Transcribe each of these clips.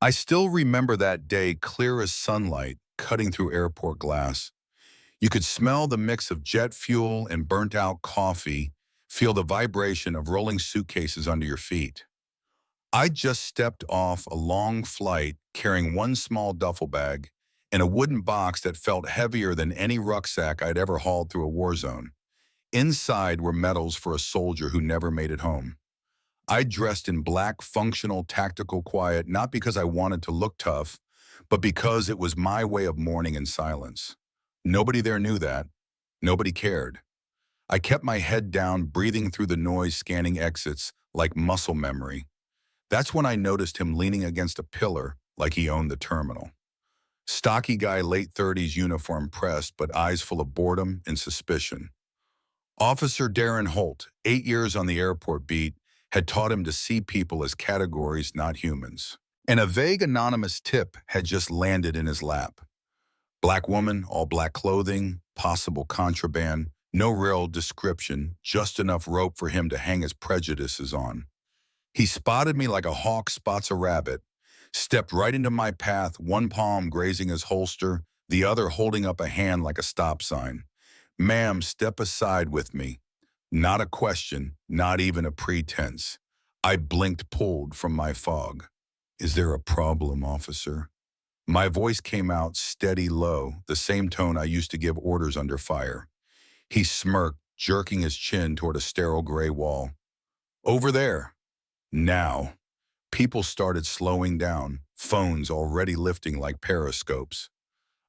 I still remember that day clear as sunlight cutting through airport glass. You could smell the mix of jet fuel and burnt out coffee, feel the vibration of rolling suitcases under your feet. I just stepped off a long flight carrying one small duffel bag and a wooden box that felt heavier than any rucksack I'd ever hauled through a war zone. Inside were medals for a soldier who never made it home. I dressed in black, functional, tactical quiet, not because I wanted to look tough, but because it was my way of mourning in silence. Nobody there knew that. Nobody cared. I kept my head down, breathing through the noise, scanning exits like muscle memory. That's when I noticed him leaning against a pillar like he owned the terminal. Stocky guy, late 30s, uniform pressed, but eyes full of boredom and suspicion. Officer Darren Holt, 8 years on the airport beat, had taught him to see people as categories, not humans. And a vague anonymous tip had just landed in his lap. Black woman, all black clothing, possible contraband, no real description, just enough rope for him to hang his prejudices on. He spotted me like a hawk spots a rabbit, stepped right into my path, one palm grazing his holster, the other holding up a hand like a stop sign. Ma'am, step aside with me. Not a question, not even a pretense. I blinked, pulled from my fog. Is there a problem, officer? My voice came out steady, low, the same tone I used to give orders under fire. He smirked, jerking his chin toward a sterile gray wall. Over there. Now. People started slowing down, phones already lifting like periscopes.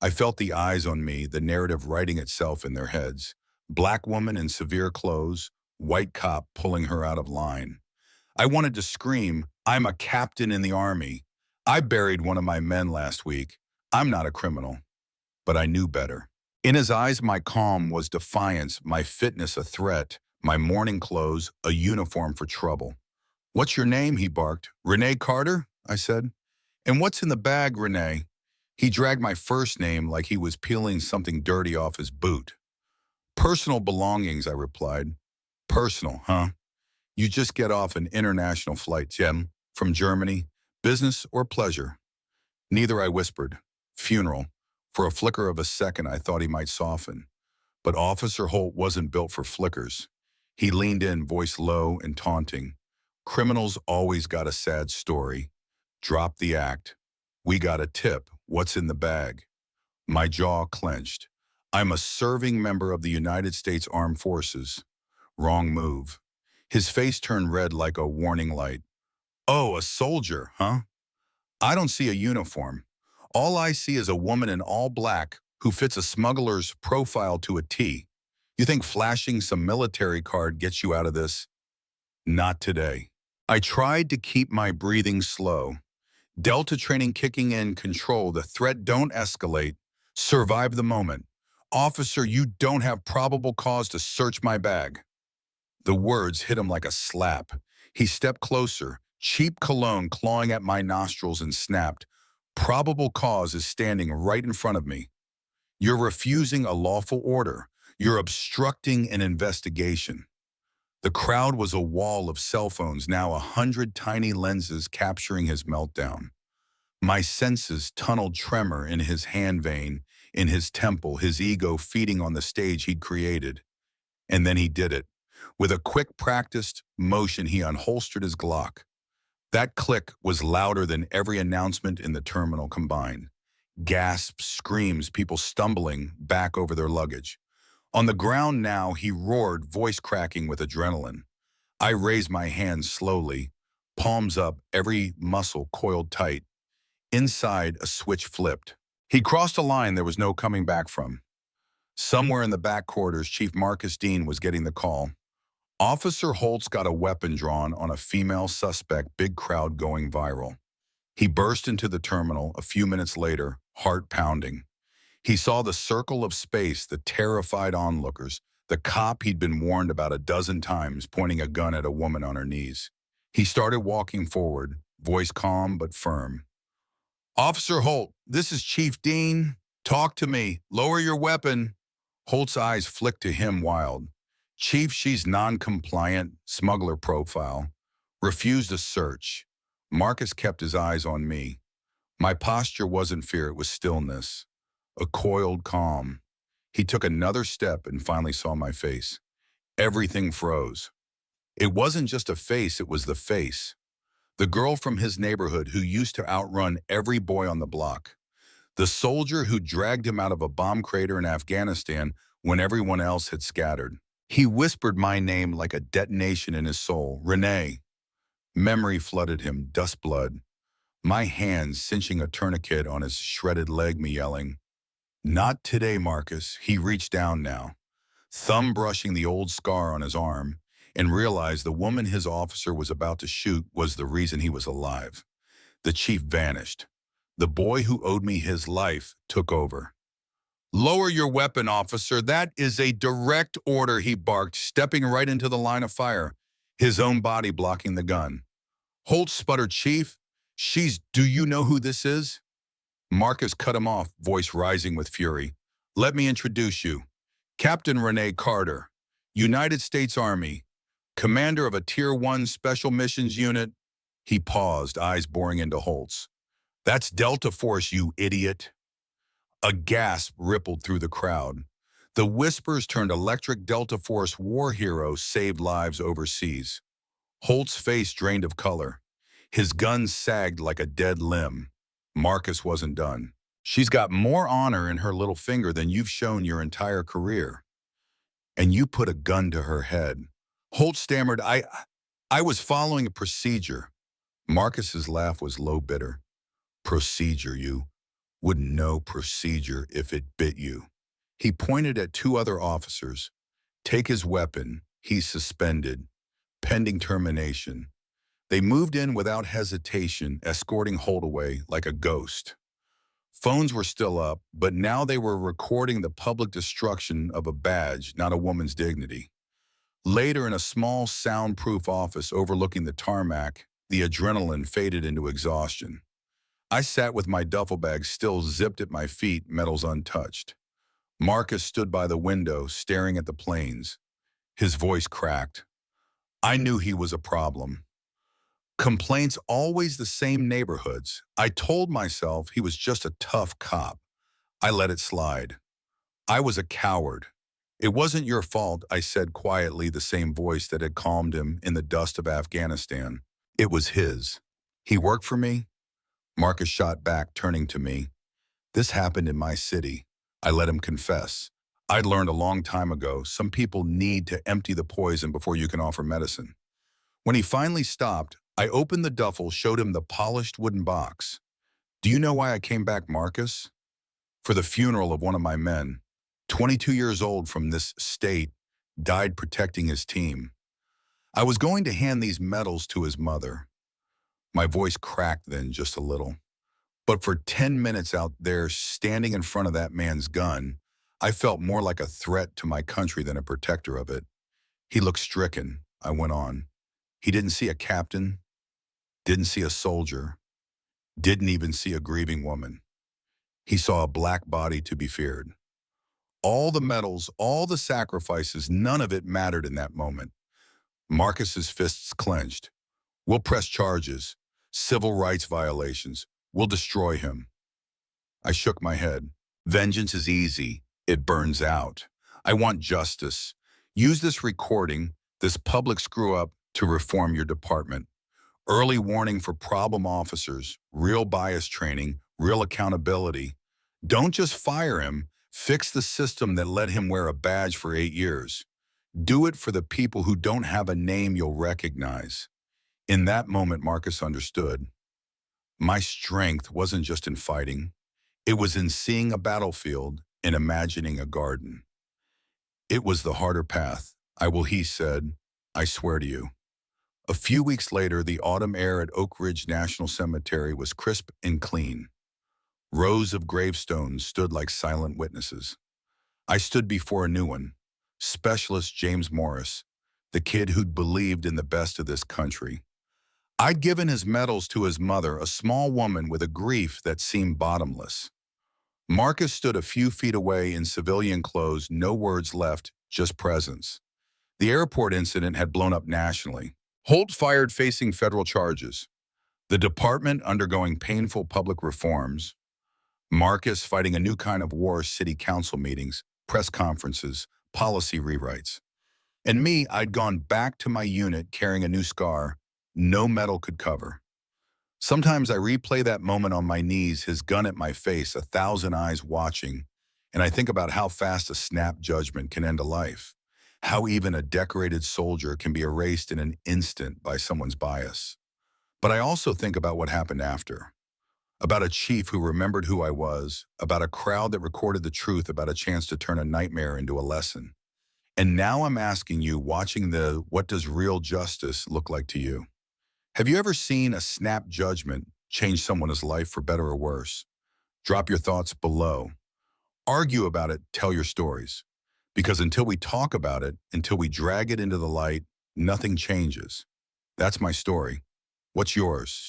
I felt the eyes on me, the narrative writing itself in their heads. Black woman in severe clothes, white cop pulling her out of line. I wanted to scream, I'm a captain in the army. I buried one of my men last week. I'm not a criminal. But I knew better. In his eyes, my calm was defiance, my fitness a threat, my morning clothes a uniform for trouble. What's your name? He barked. Renee Carter? I said. And what's in the bag, Renee? He dragged my first name like he was peeling something dirty off his boot. Personal belongings, I replied. Personal, huh? You just get off an international flight, Jem, from Germany. Business or pleasure? Neither, I whispered. Funeral. For a flicker of a second, I thought he might soften. But Officer Holt wasn't built for flickers. He leaned in, voice low and taunting. Criminals always got a sad story. Drop the act. We got a tip. What's in the bag? My jaw clenched. I'm a serving member of the United States Armed Forces. Wrong move. His face turned red like a warning light. Oh, a soldier, huh? I don't see a uniform. All I see is a woman in all black who fits a smuggler's profile to a T. You think flashing some military card gets you out of this? Not today. I tried to keep my breathing slow. Delta training kicking in, control, the threat, don't escalate. Survive the moment. Officer, you don't have probable cause to search my bag. The words hit him like a slap. He stepped closer, cheap cologne clawing at my nostrils, and snapped. Probable cause is standing right in front of me. You're refusing a lawful order. You're obstructing an investigation. The crowd was a wall of cell phones, now 100 tiny lenses capturing his meltdown. My senses tunneled tremor in his hand vein, in his temple, his ego feeding on the stage he'd created. And then he did it. With a quick, practiced motion, he unholstered his Glock. That click was louder than every announcement in the terminal combined. Gasps, screams, people stumbling back over their luggage. On the ground now, he roared, voice cracking with adrenaline. I raised my hands slowly, palms up, every muscle coiled tight. Inside, a switch flipped. He crossed a line there was no coming back from. Somewhere in the back quarters, Chief Marcus Dean was getting the call. Officer Holt's got a weapon drawn on a female suspect, big crowd going viral. He burst into the terminal a few minutes later, heart pounding. He saw the circle of space, the terrified onlookers, the cop he'd been warned about a dozen times pointing a gun at a woman on her knees. He started walking forward, voice calm but firm. Officer Holt, this is Chief Dean. Talk to me. Lower your weapon. Holt's eyes flicked to him wild. Chief, she's non-compliant, smuggler profile. Refused a search. Marcus kept his eyes on me. My posture wasn't fear, it was stillness, a coiled calm. He took another step and finally saw my face. Everything froze. It wasn't just a face, it was the face. The girl from his neighborhood who used to outrun every boy on the block. The soldier who dragged him out of a bomb crater in Afghanistan when everyone else had scattered. He whispered my name like a detonation in his soul. Renee. Memory flooded him, dust blood. My hands cinching a tourniquet on his shredded leg, me yelling, "Not today, Marcus." He reached down now, thumb brushing the old scar on his arm, and realized the woman his officer was about to shoot was the reason he was alive. The chief vanished. The boy who owed me his life took over. "Lower your weapon, officer. That is a direct order," he barked, stepping right into the line of fire, his own body blocking the gun. Holt sputtered, "Chief, do you know who this is?" Marcus cut him off, voice rising with fury. "Let me introduce you. Captain Renee Carter, United States Army, commander of a Tier 1 Special Missions Unit." He paused, eyes boring into Holt's. "That's Delta Force, you idiot." A gasp rippled through the crowd. The whispers turned electric. Delta Force war hero saved lives overseas. Holt's face drained of color. His gun sagged like a dead limb. Marcus wasn't done. "She's got more honor in her little finger than you've shown your entire career. And you put a gun to her head." Holt stammered, I was following a procedure." Marcus's laugh was low, bitter. "Procedure, you wouldn't know procedure if it bit you." He pointed at two other officers. "Take his weapon. He's suspended, pending termination." They moved in without hesitation, escorting Holt away like a ghost. Phones were still up, but now they were recording the public destruction of a badge, not a woman's dignity. Later, in a small, soundproof office overlooking the tarmac, the adrenaline faded into exhaustion. I sat with my duffel bag still zipped at my feet, medals untouched. Marcus stood by the window, staring at the planes. His voice cracked. I knew he was a problem. Complaints always the same neighborhoods. I told myself he was just a tough cop. I let it slide. I was a coward. "It wasn't your fault," I said quietly, the same voice that had calmed him in the dust of Afghanistan. "It was his. He worked for me." Marcus shot back, turning to me. "This happened in my city." I let him confess. I'd learned a long time ago, some people need to empty the poison before you can offer medicine. When he finally stopped, I opened the duffel, showed him the polished wooden box. "Do you know why I came back, Marcus?" "For the funeral of one of my men. 22 years old, from this state, died protecting his team. I was going to hand these medals to his mother." My voice cracked then just a little. But for 10 minutes out there, standing in front of that man's gun, I felt more like a threat to my country than a protector of it. He looked stricken. I went on. He didn't see a captain, didn't see a soldier, didn't even see a grieving woman. He saw a black body to be feared. All the medals, all the sacrifices, none of it mattered in that moment. Marcus's fists clenched. "We'll press charges, civil rights violations. We'll destroy him." I shook my head. "Vengeance is easy. It burns out. I want justice. Use this recording, this public screw-up, to reform your department. Early warning for problem officers, real bias training, real accountability. Don't just fire him. Fix the system that let him wear a badge for 8 years. Do it for the people who don't have a name you'll recognize." In that moment, Marcus understood. My strength wasn't just in fighting. It was in seeing a battlefield and imagining a garden. It was the harder path. He said, "I swear to you." A few weeks later, the autumn air at Oak Ridge National Cemetery was crisp and clean. Rows of gravestones stood like silent witnesses. I stood before a new one, Specialist James Morris, the kid who'd believed in the best of this country. I'd given his medals to his mother, a small woman with a grief that seemed bottomless. Marcus stood a few feet away in civilian clothes, no words left, just presence. The airport incident had blown up nationally. Holt fired, facing federal charges. The department undergoing painful public reforms, Marcus fighting a new kind of war, city council meetings, press conferences, policy rewrites. And me, I'd gone back to my unit carrying a new scar no metal could cover. Sometimes I replay that moment on my knees, his gun at my face, 1,000 eyes watching, and I think about how fast a snap judgment can end a life, how even a decorated soldier can be erased in an instant by someone's bias. But I also think about what happened after, about a chief who remembered who I was, about a crowd that recorded the truth, about a chance to turn a nightmare into a lesson. And now I'm asking you, watching the What Does Real Justice Look Like to You? Have you ever seen a snap judgment change someone's life for better or worse? Drop your thoughts below. Argue about it, tell your stories. Because until we talk about it, until we drag it into the light, nothing changes. That's my story. What's yours?